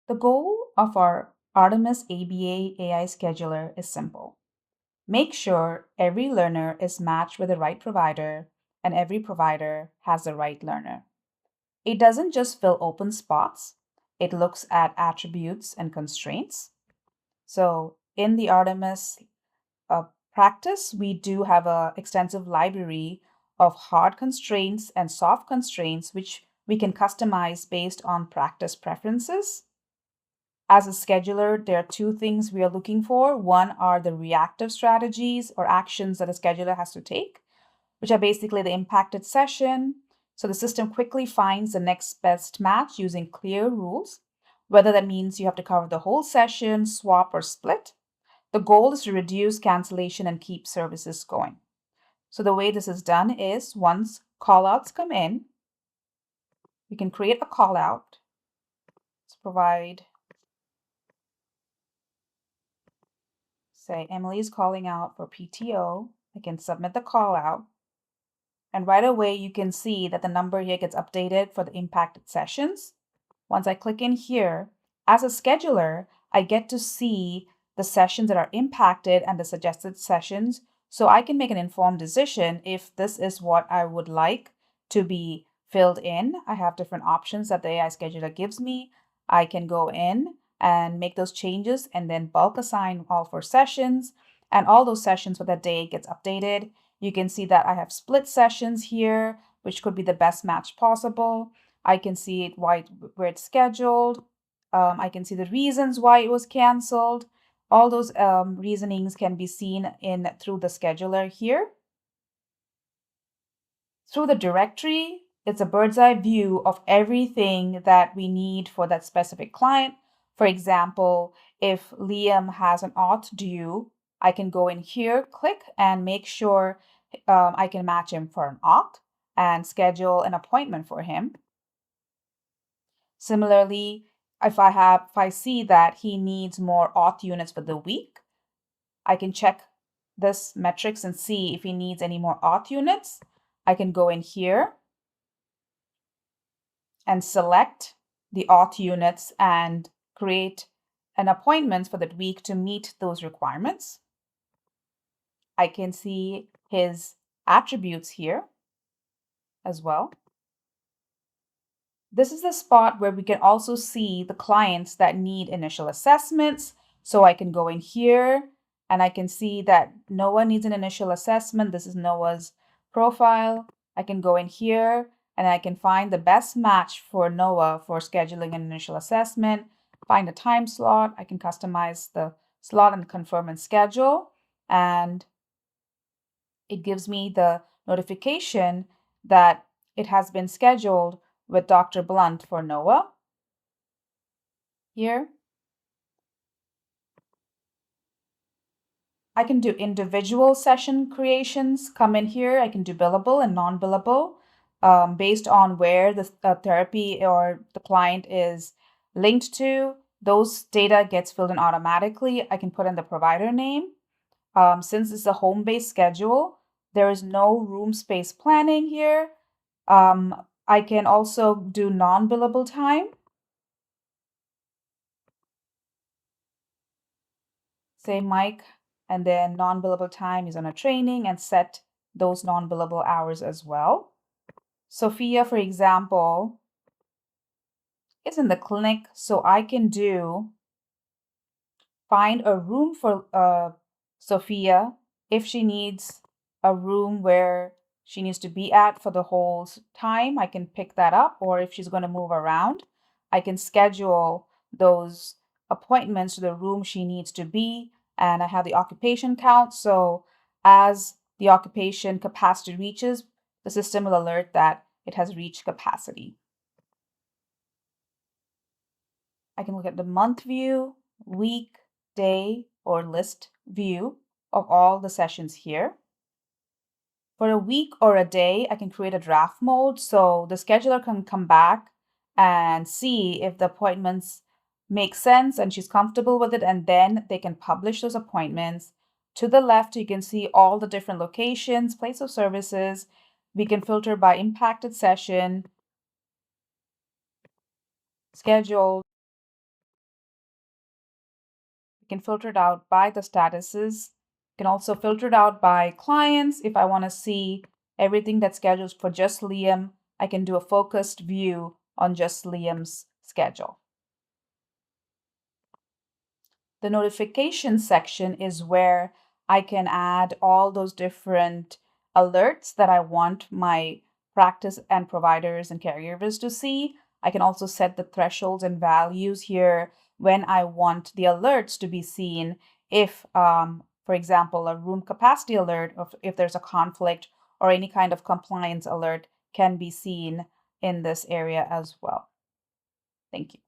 The goal of our Artemis ABA AI scheduler is simple. Make sure every learner is matched with the right provider and every provider has the right learner. It doesn't just fill open spots, it looks at attributes and constraints. So in the Artemis uh, practice, we do have an extensive library of hard constraints and soft constraints, which we can customize based on practice preferences. As a scheduler, there are two things we are looking for. One are the reactive strategies or actions that a scheduler has to take, which are basically the impacted session. So the system quickly finds the next best match using clear rules, whether that means you have to cover the whole session, swap, or split. The goal is to reduce cancellation and keep services going. So the way this is done is once callouts come in, we can create a callout. Let's provide, say, Emily is calling out for PTO. I can submit the call out. And right away, you can see that the number here gets updated for the impacted sessions. Once I click in here, as a scheduler, I get to see the sessions that are impacted and the suggested sessions, so I can make an informed decision if this is what I would like to be filled in. I have different options that the AI scheduler gives me. I can go in and make those changes and then bulk assign all 4 sessions, and all those sessions for that day gets updated. You can see that I have split sessions here, which could be the best match possible. I can see it where it's scheduled. I can see the reasons why it was canceled. All those reasonings can be seen in through the scheduler here. Through the directory, it's a bird's eye view of everything that we need for that specific client. For example, if Liam has an auth due, I can go in here, click, and make sure I can match him for an auth and schedule an appointment for him. Similarly, if I see that he needs more auth units for the week, I can check this metrics and see if he needs any more auth units. I can go in here and select the auth units and create an appointment for that week to meet those requirements. I can see his attributes here as well. This is the spot where we can also see the clients that need initial assessments. So I can go in here and I can see that Noah needs an initial assessment. This is Noah's profile. I can go in here and I can find the best match for Noah for scheduling an initial assessment, find a time slot. I can customize the slot and confirm and schedule. And it gives me the notification that it has been scheduled with Dr. Blunt for Noah here. I can do individual session creations, come in here. I can do billable and non-billable based on where the therapy or the client is linked to. Those data gets filled in automatically. I can put in the provider name. Since it's a home-based schedule, there is no room space planning here. I can also do non-billable time. Say Mike, and then non-billable time is on a training and set those non-billable hours as well. Sophia, for example, is in the clinic, so I can find a room for Sophia if she needs a room where she needs to be at for the whole time. I can pick that up, or if she's going to move around, I can schedule those appointments to the room she needs to be. And I have the occupation count. So as the occupation capacity reaches, the system will alert that it has reached capacity. I can look at the month view, week, day, or list view of all the sessions here. For a week or a day, I can create a draft mode so the scheduler can come back and see if the appointments make sense and she's comfortable with it, and then they can publish those appointments. To the left, you can see all the different locations, place of services. We can filter by impacted session, schedule, You can filter it out by the statuses. You can also filter it out by clients. If I want to see everything that's scheduled for just Liam, I can do a focused view on just Liam's schedule. The notification section is where I can add all those different alerts that I want my practice and providers and caregivers to see. I can also set the thresholds and values here when I want the alerts to be seen if, for example, a room capacity alert, or if there's a conflict or any kind of compliance alert can be seen in this area as well. Thank you.